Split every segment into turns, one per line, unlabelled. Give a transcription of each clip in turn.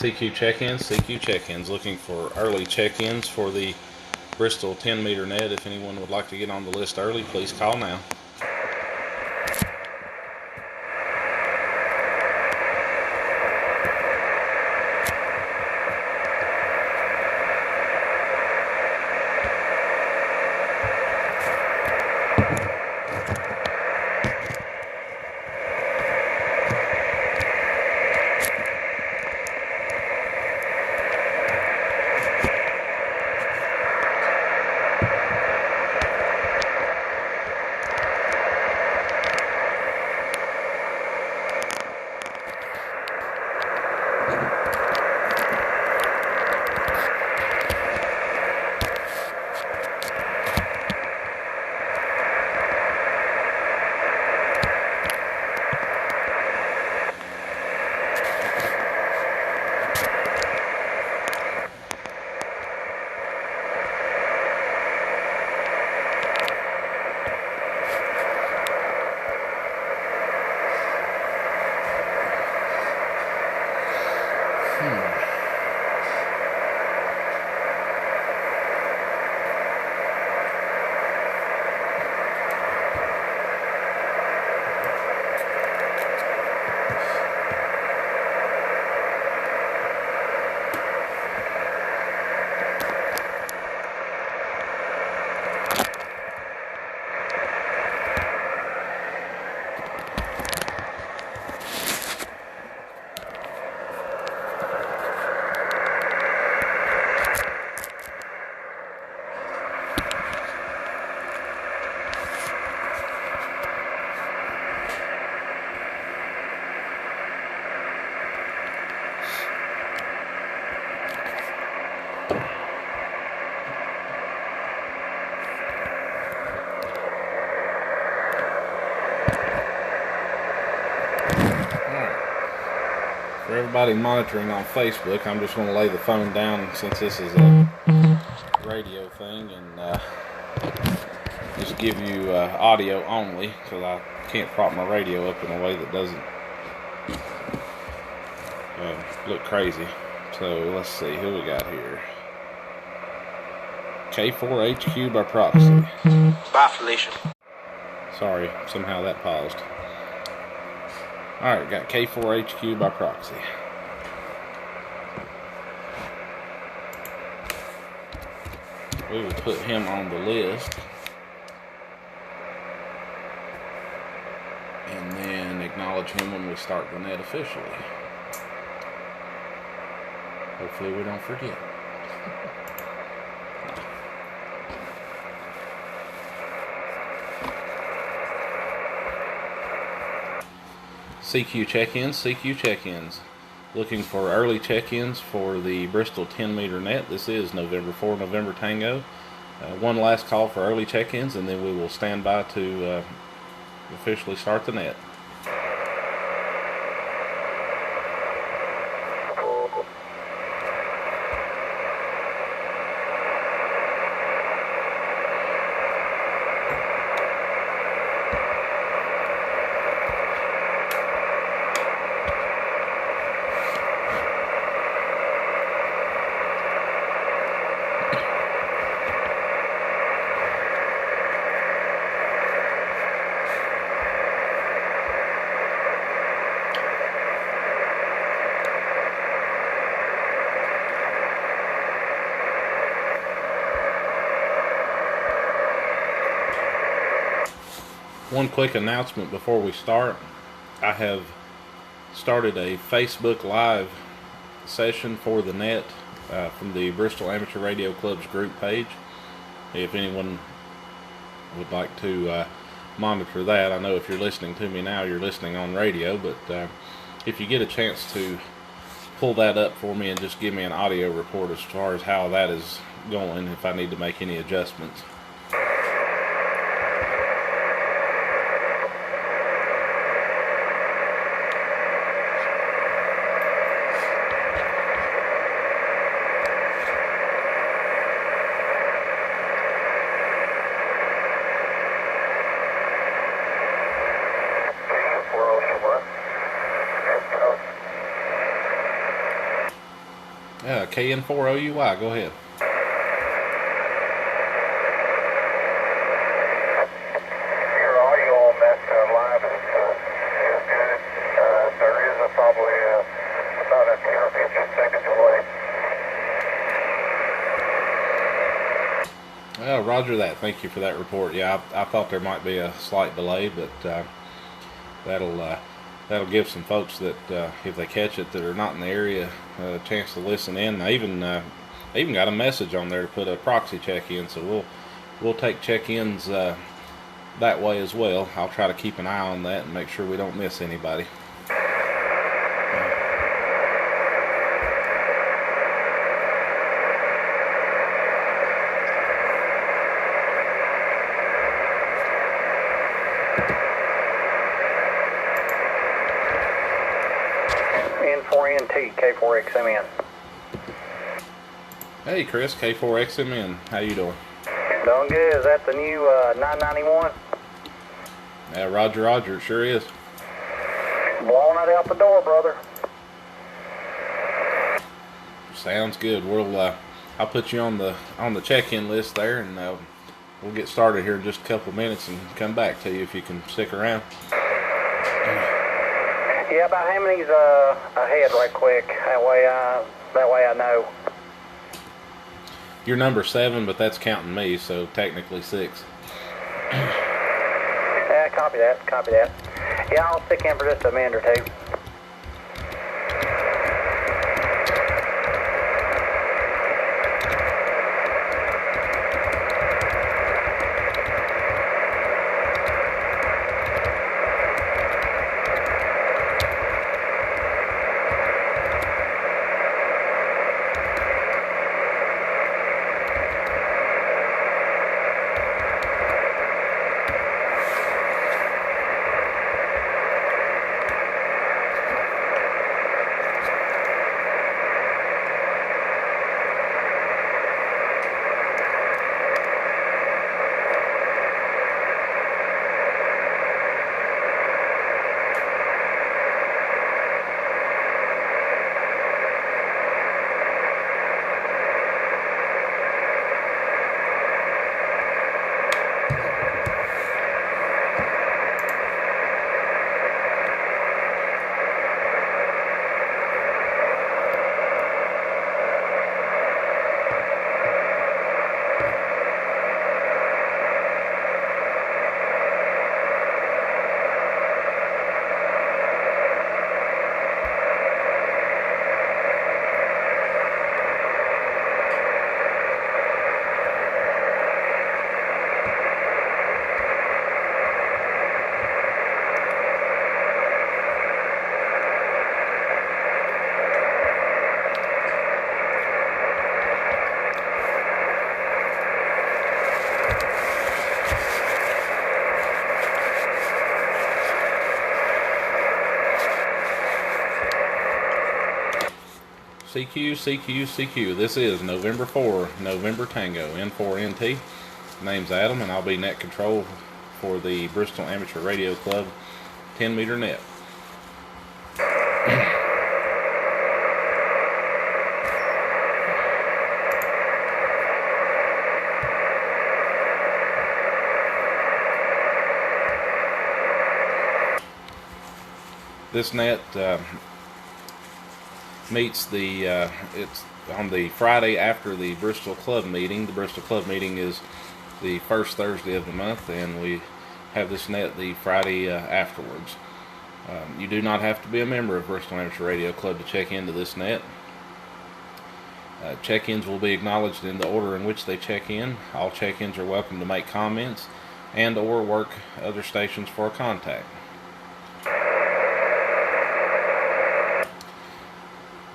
CQ check-ins, CQ check-ins. Looking for early check-ins for the Bristol 10-meter net. If anyone would like to get on the list early, please call now. For everybody monitoring on Facebook, I'm just going to lay the phone down since this is a radio thing and just give you audio only, because I can't prop my radio up in a way that doesn't look crazy. So let's see who we got here. K4HQ by proxy.
Bye, Felicia.
Sorry, somehow that paused. Alright, got K4HQ by proxy. We will put him on the list. And then acknowledge him when we start the net officially. Hopefully we don't forget. CQ check-ins, CQ check-ins. Looking for early check-ins for the Bristol 10-meter net. This is November 4, November Tango. One last call for early check-ins, and then we will stand by to officially start the net. One quick announcement before we start. I have started a Facebook Live session for the net from the Bristol Amateur Radio Club's group page. If anyone would like to monitor that, I know if you're listening to me now, you're listening on radio, but if you get a chance to pull that up for me and just give me an audio report as far as how that is going, if I need to make any adjustments. KN4OUY, go ahead.
Your audio on that live is good. There is probably about a 10 or 15 second delay.
Roger that. Thank you for that report. Yeah, I thought there might be a slight delay, but that'll give some folks that if they catch it that are not in the area a chance to listen in. I even got a message on there to put a proxy check in, so we'll take check-ins that way as well. I'll try to keep an eye on that and make sure we don't miss anybody.
N4NT, K4XMN.
Hey Chris, K4XMN, how you doing?
Doing good. Is that the new 991?
Yeah, Roger, it sure is.
Blowing it out the door, brother.
Sounds good. I'll put you on the check-in list there, and we'll get started here in just a couple of minutes and come back to you if you can stick around.
Yeah, about how many's ahead right quick? That way I know.
You're number 7, but that's counting me, so technically 6.
Yeah, copy that. Yeah, I'll stick in for just a minute or two.
CQ. This is November 4, November Tango, N4NT. Name's Adam, and I'll be net control for the Bristol Amateur Radio Club 10-meter net. This net meets it's on the Friday after the Bristol Club meeting. The Bristol Club meeting is the first Thursday of the month, and we have this net the Friday afterwards. You do not have to be a member of Bristol Amateur Radio Club to check into this net. Check-ins will be acknowledged in the order in which they check in. All check-ins are welcome to make comments and or work other stations for a contact.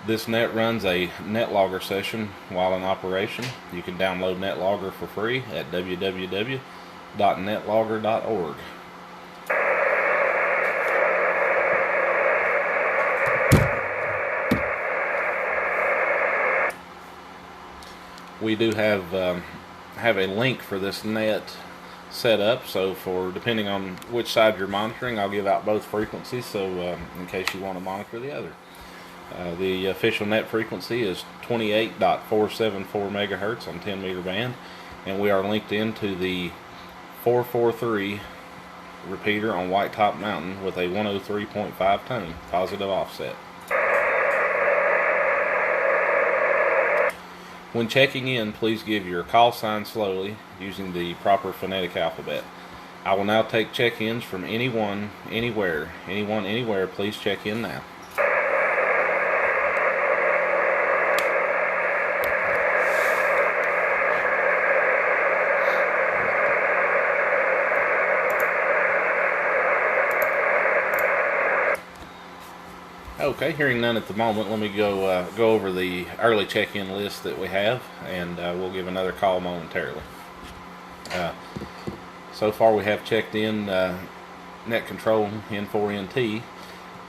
This net runs a NetLogger session while in operation. You can download NetLogger for free at www.netlogger.org. We do have a link for this net set up, so for depending on which side you're monitoring, I'll give out both frequencies, so in case you want to monitor the other. The official net frequency is 28.474 megahertz on 10 meter band, and we are linked into the 443 repeater on White Top Mountain with a 103.5 tone positive offset. When checking in, please give your call sign slowly using the proper phonetic alphabet. I will now take check-ins from anyone, anywhere. Anyone, anywhere, please check in now. Okay, hearing none at the moment, let me go over the early check-in list that we have, and we'll give another call momentarily. So far we have checked in Net Control N4NT,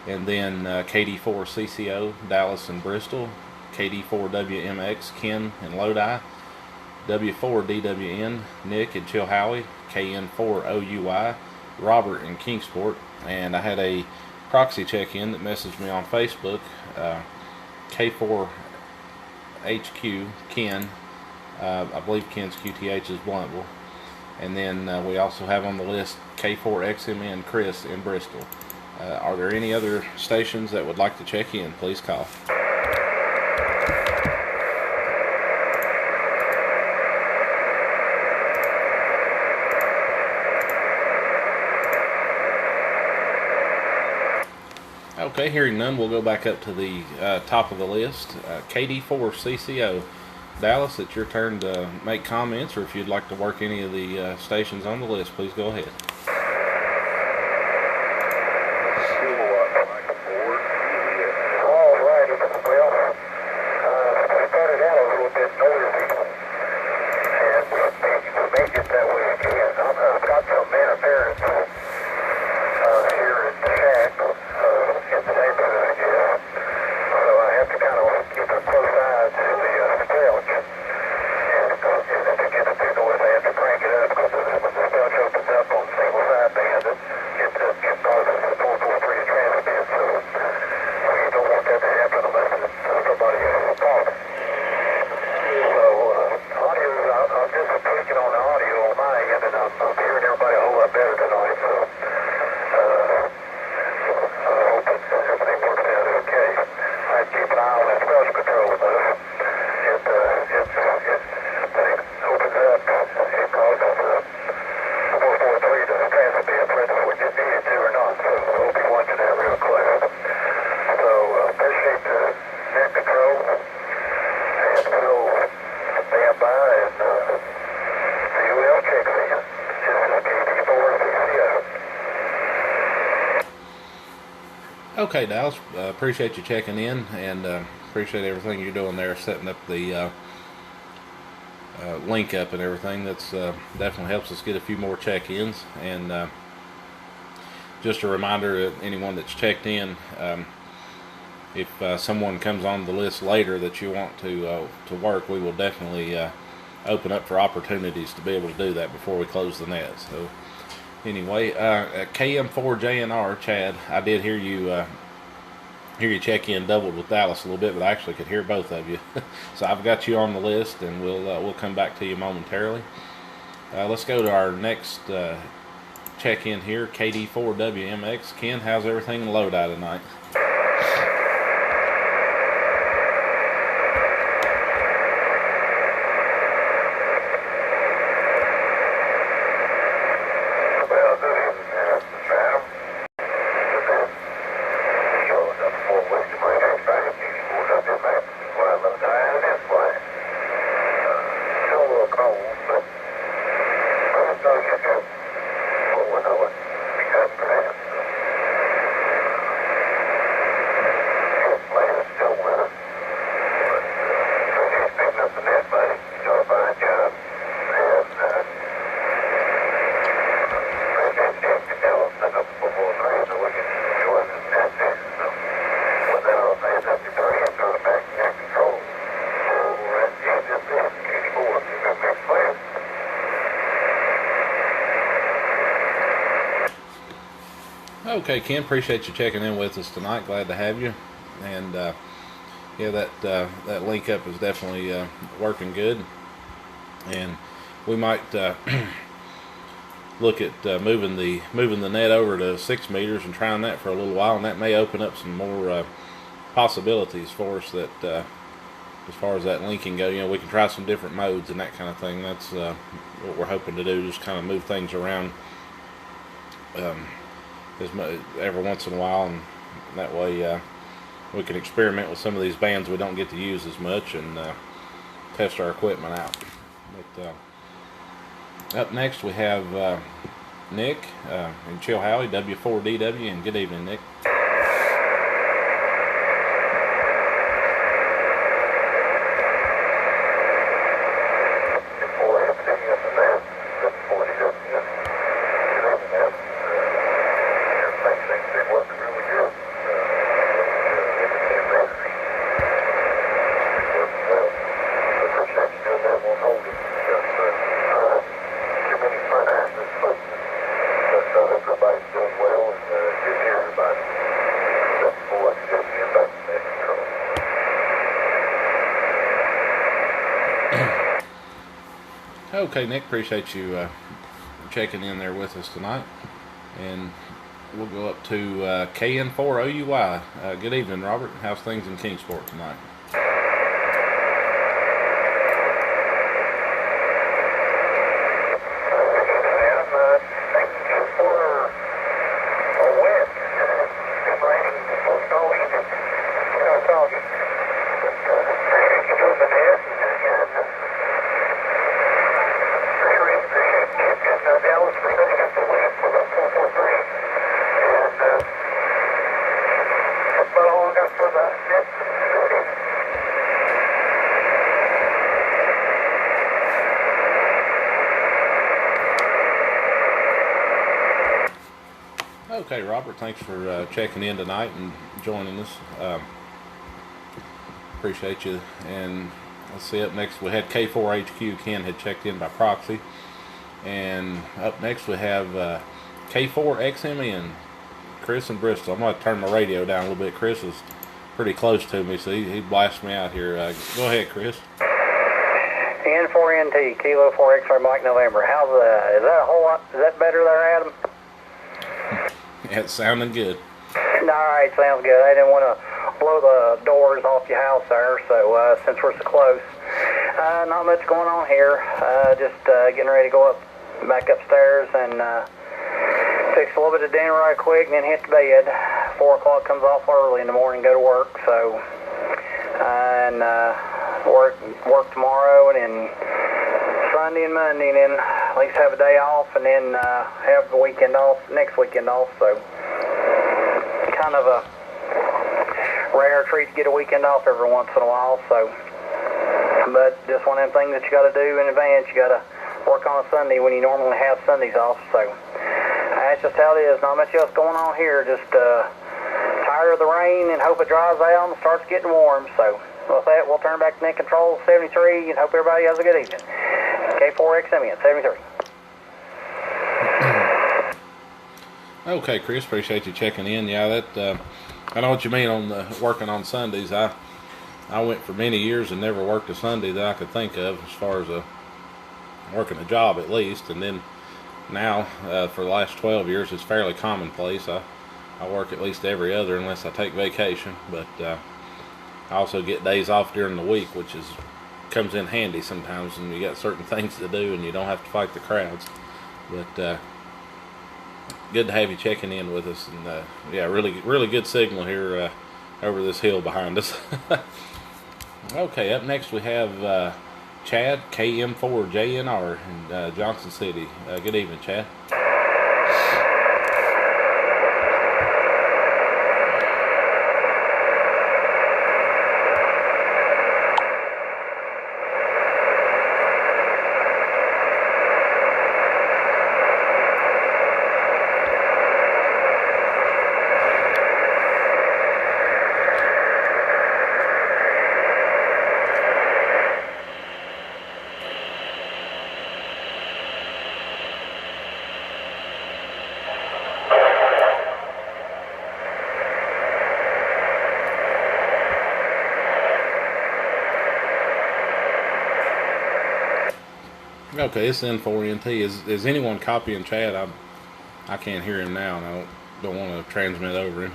and then KD4 CCO, Dallas and Bristol, KD4 WMX, Ken and Lodi, W4 DWN, Nick and Chilhowie, KN4 OUI, Robert in Kingsport, and I had a proxy check-in that messaged me on Facebook, K4 HQ, Ken, I believe Ken's QTH is Blunteville. And then we also have on the list K4XMN Chris in Bristol. Are there any other stations that would like to check in? Please call. Okay, hearing none, we'll go back up to the top of the list. KD4 CCO. Dallas, it's your turn to make comments, or if you'd like to work any of the stations on the list, please go ahead. Okay, Dallas, appreciate you checking in, and appreciate everything you're doing there, setting up the link up and everything. That's definitely helps us get a few more check-ins. And just a reminder to anyone that's checked in, if someone comes on the list later that you want to work, we will definitely open up for opportunities to be able to do that before we close the net. So anyway, KM4JNR, Chad, I did hear you check in doubled with Dallas a little bit, but I actually could hear both of you. So I've got you on the list, and we'll come back to you momentarily. Let's go to our next check in here, KD4WMX. Ken, how's everything in Lodi tonight? Okay, Ken, appreciate you checking in with us tonight. Glad to have you. And Yeah, that link up is definitely working good, and we might look at moving the net over to 6 meters and trying that for a little while, and that may open up some more possibilities for us. That as far as that linking go, we can try some different modes and that kind of thing. That's what we're hoping to do, just kind of move things around every once in a while, and that way we can experiment with some of these bands we don't get to use as much and test our equipment out. But up next we have Nick in Chilhowie, W4DW, and good evening, Nick. Okay, Nick, appreciate you checking in there with us tonight. And we'll go up to KN4OUY. Good evening, Robert. How's things in Kingsport tonight? Okay, Robert, thanks for checking in tonight and joining us. Appreciate you. And let's see, up next we had K4HQ. Ken had checked in by proxy. And up next we have K4XMN, Chris in Bristol. I'm going to turn my radio down a little bit. Chris is pretty close to me, so he blasts me out here. Go ahead, Chris.
N4NT, Kilo 4 X-ray Mike November. How's is that a whole lot? Is that better there, Adam?
Yeah, it's sounding good.
Alright, sounds good. I didn't want to blow the doors off your house there, so since we're so close. Not much going on here. Just getting ready to go back upstairs and fix a little bit of dinner right quick and then hit the bed. 4 o'clock comes off early in the morning, go to work, so and work tomorrow and then Sunday and Monday, and then at least have a day off, and then have the weekend off, next weekend off. So kind of a rare treat to get a weekend off every once in a while. So, but just one of them things that you got to do in advance. You got to work on a Sunday when you normally have Sundays off. So that's just how it is. Not much else going on here. Just tired of the rain and hope it dries out and starts getting warm. So with that, we'll turn back to net control 73 and hope everybody has a good evening. K4XMN 73.
Okay, Chris, appreciate you checking in. Yeah, that I know what you mean on working on Sundays. I went for many years and never worked a Sunday that I could think of, as far as working a job at least. And then now, for the last 12 years, it's fairly commonplace. I work at least every other unless I take vacation. But I also get days off during the week, which comes in handy sometimes when you got certain things to do and you don't have to fight the crowds. But good to have you checking in with us, and yeah, really good signal here over this hill behind us. Okay, up next we have Chad, KM4JNR in Johnson City. Good evening, Chad. Okay, it's N4NT. Is anyone copying Chad? I can't hear him now, and I don't want to transmit over him.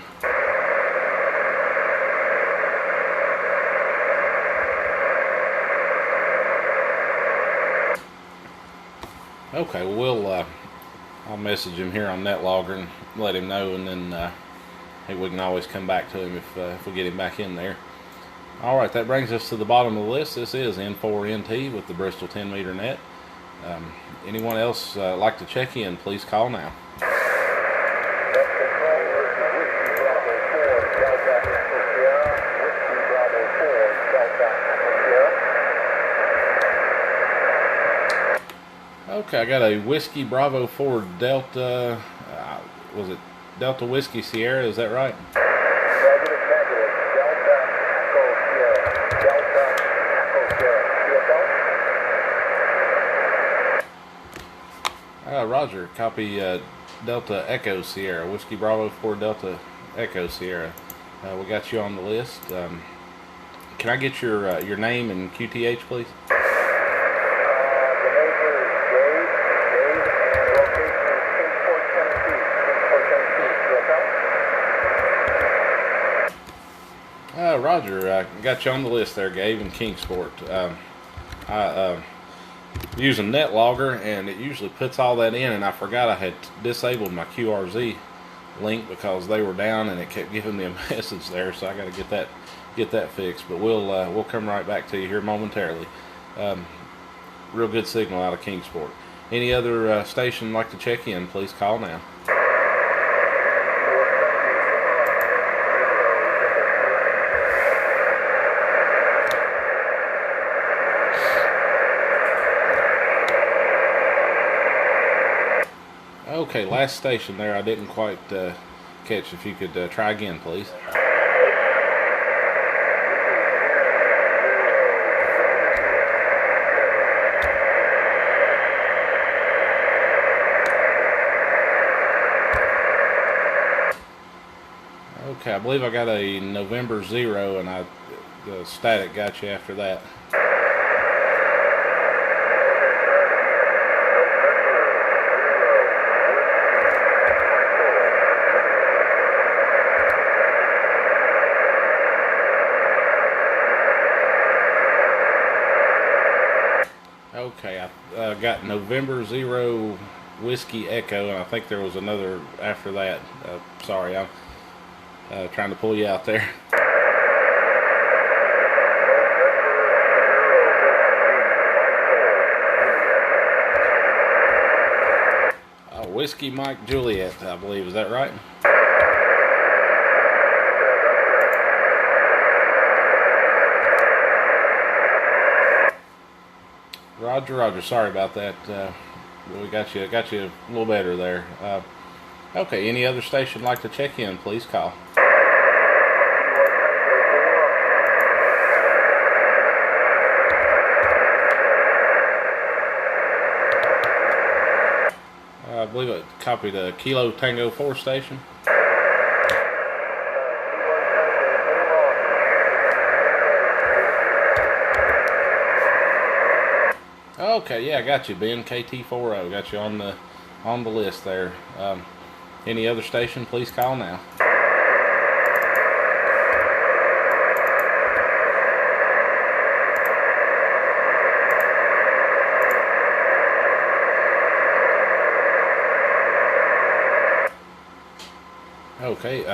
Okay, well, I'll message him here on NetLogger and let him know, and then hey, we can always come back to him if we get him back in there. All right, that brings us to the bottom of the list. This is N4NT with the Bristol 10-meter net. Anyone else like to check in, please call now. Okay, I got a Whiskey Bravo 4 Delta, was it Delta Whiskey Sierra, is that right?
Negative, negative. Delta Echo Sierra. Delta Echo Sierra.
Roger, copy Delta Echo Sierra, Whiskey Bravo 4 Delta Echo Sierra. We got you on the list. Can I get your name and QTH, please? Roger, I got you on the list there, Gabe, in Kingsport. I using NetLogger, and it usually puts all that in, and I forgot I had disabled my QRZ link because they were down, and it kept giving me a message there, so I got to get that fixed. But we'll come right back to you here momentarily. Real good signal out of Kingsport. Any other station like to check in, please call now. Okay, last station there I didn't quite catch. If you could try again, please. Okay, I believe I got a November 0, and the static got you after that. Okay, I got November 0 Whiskey Echo, and I think there was another after that. Sorry, I'm trying to pull you out there. Whiskey Mike Juliet, I believe. Is that right? Roger. Sorry about that. We got you a little better there. Okay. Any other station like to check in? Please call. I believe I copied a Kilo Tango 4 station. Okay, yeah, I got you, Ben. KT40, got you on the list there. Any other station, please call now. Okay,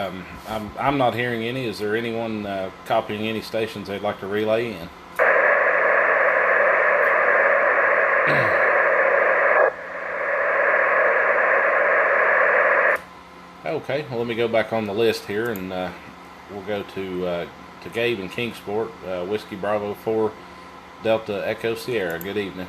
I'm not hearing any. Is there anyone copying any stations they'd like to relay in? Okay, well, let me go back on the list here, and we'll go to Gabe in Kingsport, Whiskey Bravo 4 Delta Echo Sierra. Good evening.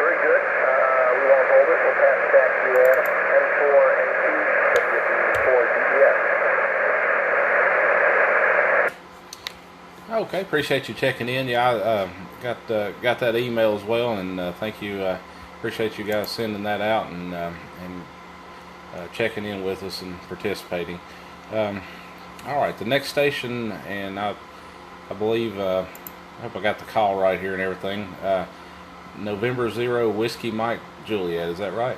Very good. We won't hold it. We'll pass it back to you, Adam. And for
Okay, appreciate you checking in. Yeah, I got that email as well, and thank you. Appreciate you guys sending that out and checking in with us and participating. All right, the next station, and I believe I hope I got the call right here and everything. November 0 Whiskey Mike Juliet. Is that right?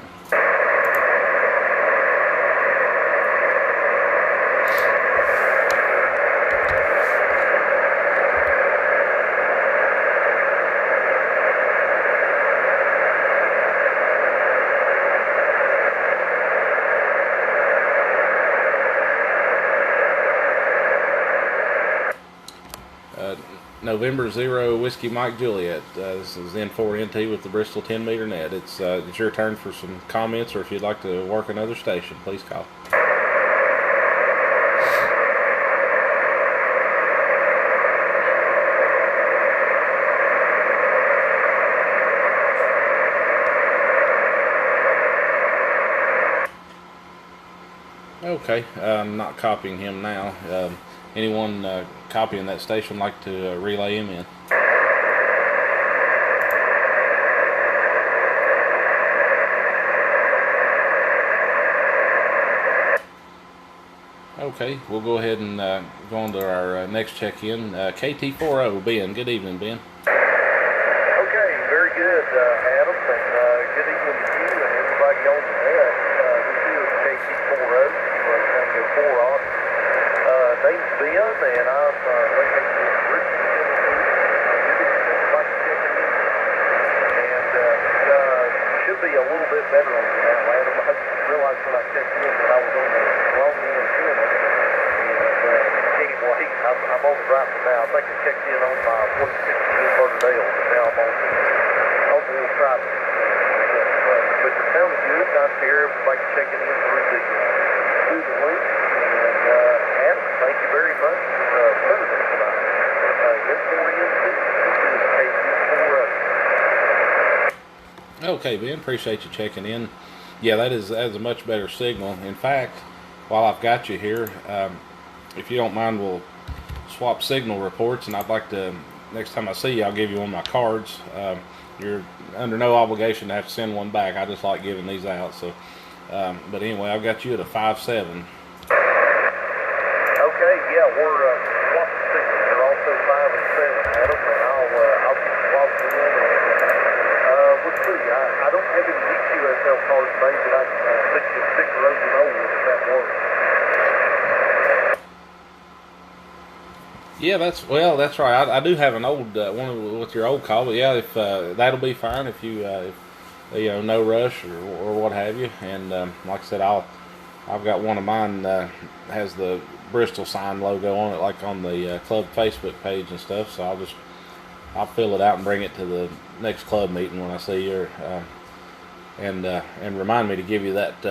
November 0 Whiskey Mike Juliet. This is N4NT with the Bristol 10 meter net. It's your turn for some comments, or if you'd like to work another station, please call. Okay, I'm not copying him now. Anyone copying that station like to relay him in? Okay, we'll go ahead and go on to our next check-in. KT40, Ben. Good evening, Ben.
Okay, very good, Adam, and good evening to you and everybody on the net. This is KT40, Tango 4 on. Name's Ben, and I'm located in Bristol, Tennessee. Like checking in, and should be a little bit better on me now, Adam. I realized when I checked in that I was on the wrong antenna, and anyway, I'm on the right one now. I think I checked in on my 46 inverter Dale, but now I'm on the little private. But you're sounding good. Nice to hear everybody checking in through the link. And Adam, thank you very much for serving tonight.
Okay, Ben, appreciate you checking in. Yeah, that is a much better signal. In fact, while I've got you here, if you don't mind, we'll swap signal reports, and I'd like to, next time I see you, I'll give you one of my cards. You're under no obligation to have to send one back. I just like giving these out. So, but anyway, I've got you at a 5-7.
Okay, yeah, we're swapping signals. They're also 5 and 7, Adam, and I'll be swapping in. And let's see, I don't have any QSL cards made, but I can stick you a sticker over and over if that works.
Yeah, that's right. I do have an old one with your old call, but yeah, if that'll be fine if you if no rush or what have you. And like I said, I've got one of mine has the Bristol sign logo on it, like on the club Facebook page and stuff. So I'll fill it out and bring it to the next club meeting when I see you, and remind me to give you that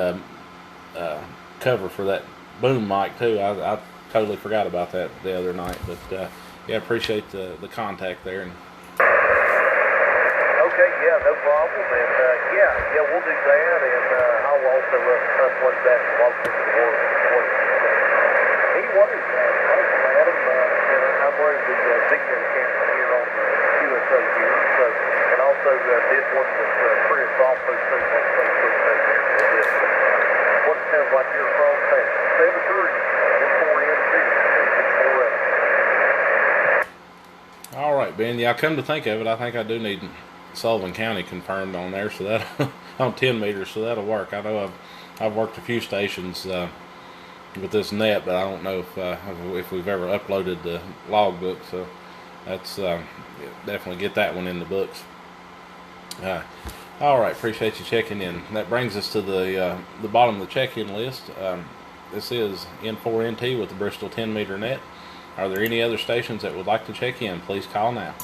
cover for that boom mic too. I totally forgot about that the other night, but yeah, appreciate the contact there. And
okay, yeah, no problem, and yeah, we'll do that, and I'll also upload that to log into the board. Anyway, Adam, I'm wearing the video camera here on the QSO here, so, and also did one with Chris also too on Facebook page here for this. What it sounds like you're from, 7-3,
all right, Ben. Yeah, come to think of it, I think I do need Sullivan County confirmed on there, so that on 10 meters, so that'll work. I know I've worked a few stations with this net, but I don't know if we've ever uploaded the logbook, so that's definitely get that one in the books. All right, appreciate you checking in. That brings us to the bottom of the check-in list. This is N4NT with the Bristol 10 meter net. Are there any other stations that would like to check in? Please call now.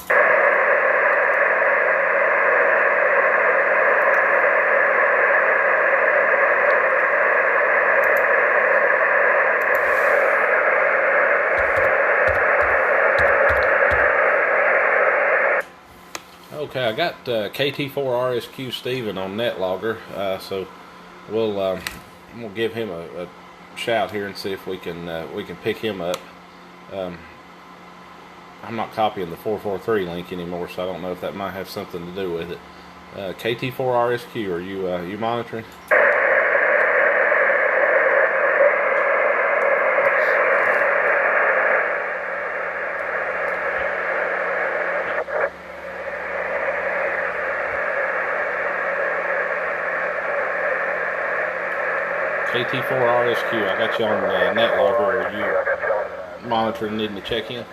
Okay, I got KT4RSQ Steven on NetLogger, so we'll give him a shout here and see if we can pick him up. I'm not copying the 443 link anymore, so I don't know if that might have something to do with it. KT4RSQ, are you monitoring? KT4RSQ, I got you on net logger. Are you monitoring, needing to check in?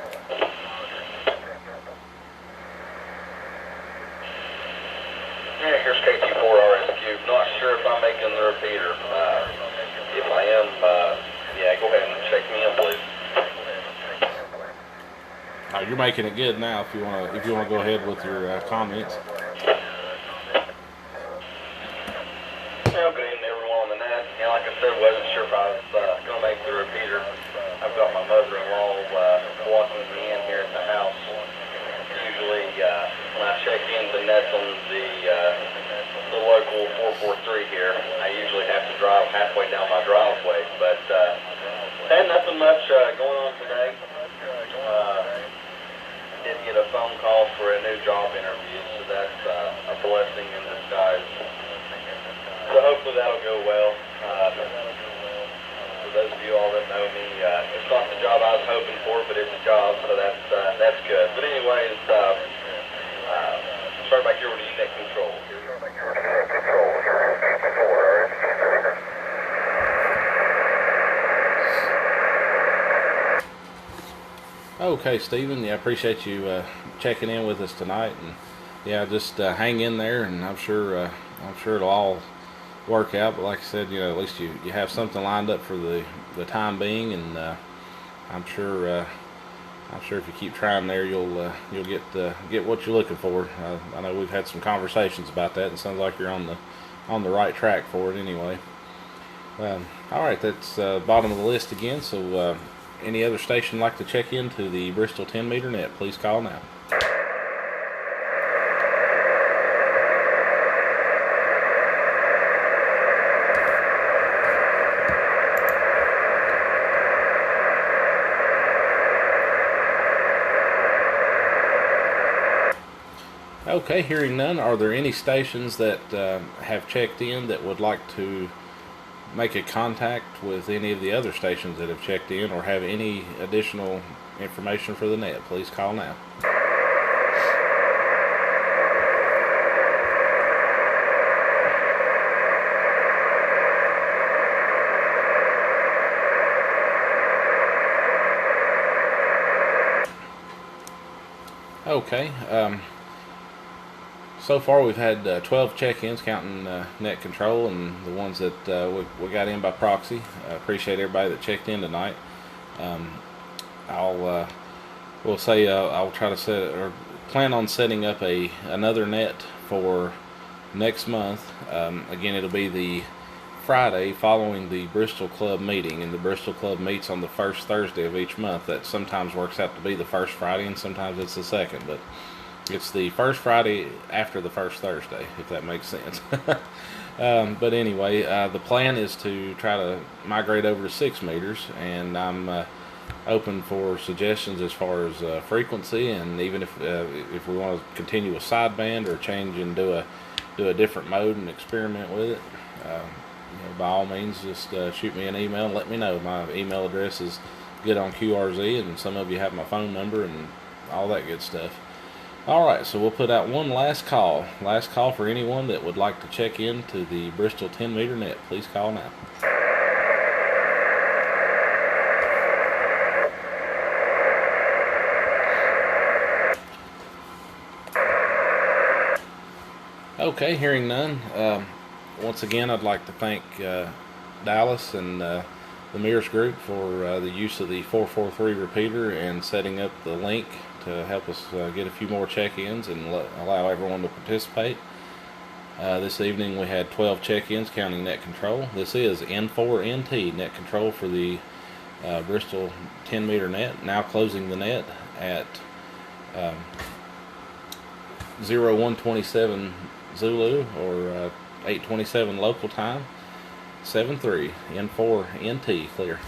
Yeah, here's KT4RSQ. Not sure if I'm making the repeater. If I am, yeah, go ahead and check me in, please.
You're making it good now. If you want to go ahead with your comments.
Well, good evening, everyone on the net. Yeah, like I said, wasn't sure if I was going to make the repeater. I've got my mother-in-law walking me in here at the house. Usually, when I check in the nets on the local 443 here, I usually have to drive halfway down my driveway. But had nothing much going on today. Did get a phone call for a new job interview, so that's a blessing in disguise. So hopefully that'll go well. For those of you all that know me, it's not the job I was hoping for, but it's a job, so that's good. But anyways, start back here with the net control.
Okay, Stephen. Yeah, I appreciate you checking in with us tonight, and yeah, just hang in there, and I'm sure it'll all work out. But like I said, at least you have something lined up for the time being, and I'm sure if you keep trying there, you'll get what you're looking for. I know we've had some conversations about that, and it sounds like you're on the right track for it anyway. All right, that's bottom of the list again. So any other station like to check into the Bristol 10 meter net, please call now. Okay, hearing none, are there any stations that have checked in that would like to make a contact with any of the other stations that have checked in or have any additional information for the net? Please call now. Okay. So far we've had 12 check-ins counting net control and the ones that we got in by proxy. I appreciate everybody that checked in tonight. I'll try to plan on setting up another net for next month. Again, it'll be the Friday following the Bristol Club meeting, and the Bristol Club meets on the first Thursday of each month. That sometimes works out to be the first Friday and sometimes it's the second, but it's the first Friday after the first Thursday, if that makes sense. But anyway, the plan is to try to migrate over to 6 meters, and I'm open for suggestions as far as frequency, and even if we want to continue a sideband or change and do a different mode and experiment with it, by all means, just shoot me an email and let me know. My email address is good on QRZ, and some of you have my phone number and all that good stuff. Alright, so we'll put out one last call. Last call for anyone that would like to check into the Bristol 10 meter net. Please call now. Okay, hearing none. Once again, I'd like to thank Dallas and the Mears Group for the use of the 443 repeater and setting up the link to help us get a few more check-ins and allow everyone to participate. This evening we had 12 check-ins counting net control. This is N4NT net control for the Bristol 10 meter net. Now closing the net at 0127 Zulu or 8:27 local time. 7-3 N4NT clear.